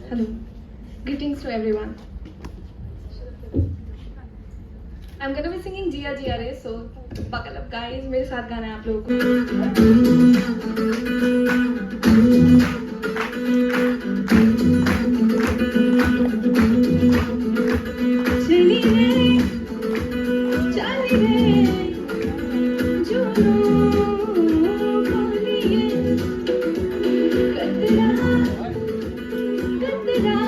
Hello. Greetings to everyone. I'm gonna be singing Jiya Jiya Re, so buckle up guys. मेरे साथ गाना है आप लोगों को। चली रे, चली रे, जुनून बोलिए, कतरा, कतरा,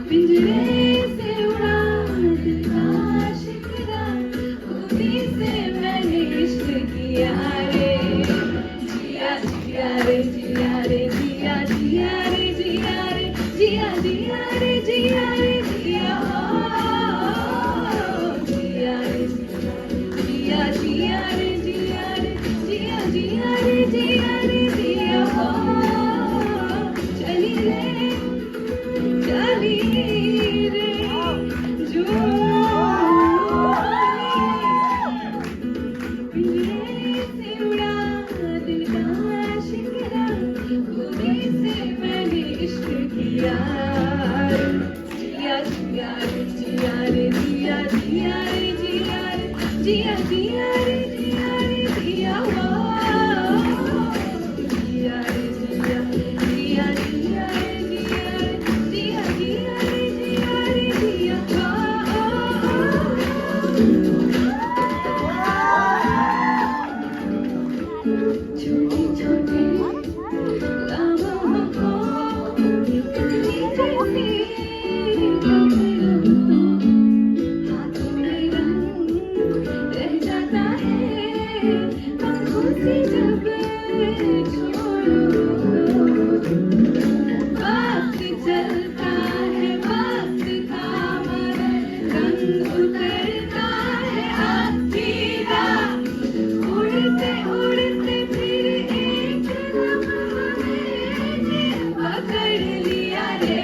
पिंजरे से उड़ा दिल का शिकरा, खूबी से मैंने इश्क किया रे। जिया जिया रे, जिया रे, जिया जिया रे, जिया रे, जिया जिया रे, जिया रे, जिया जिया रे, जिया जिया रे, जिया रे, जिया जिया रे, जिया रे, जिया चली रे, चली रे, जो पिंजरे से उड़ा दिल का शिकरा, खूबी से मैंने इश्क किया। जिया जिया रे, जिया रे, जिया जिया रे, जिया रे, जिया जिया रे, जिया रे, जिया जिया रे, जिया, जिया जिया रे, जिया रे, जिया जिया रे, जिया रे, जिया छोटी छोटी लम्हों को जैसे हाथों में रंग रह जाता है, आँखों से जब छोड़ो। वक्त चलता है, वक्त थामा है, रंग उतरता है आखिरा, उड़ते उड़ते फिर एक लम्हा मैंने पकड़ लिया रे।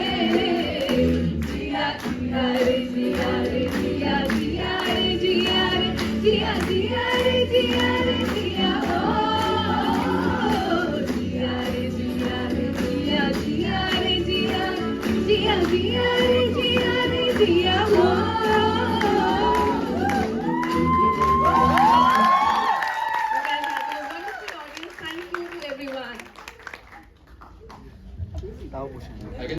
जिया जिया रे, जिया रे, जिया जिया रे, जिया रे, जिया जिया रे, जिया रे, जिया जिया रे, जिया रे, जिया जिया रे, जिया, जिया जिया रे, जिया रे, जिया Thank you to everyone.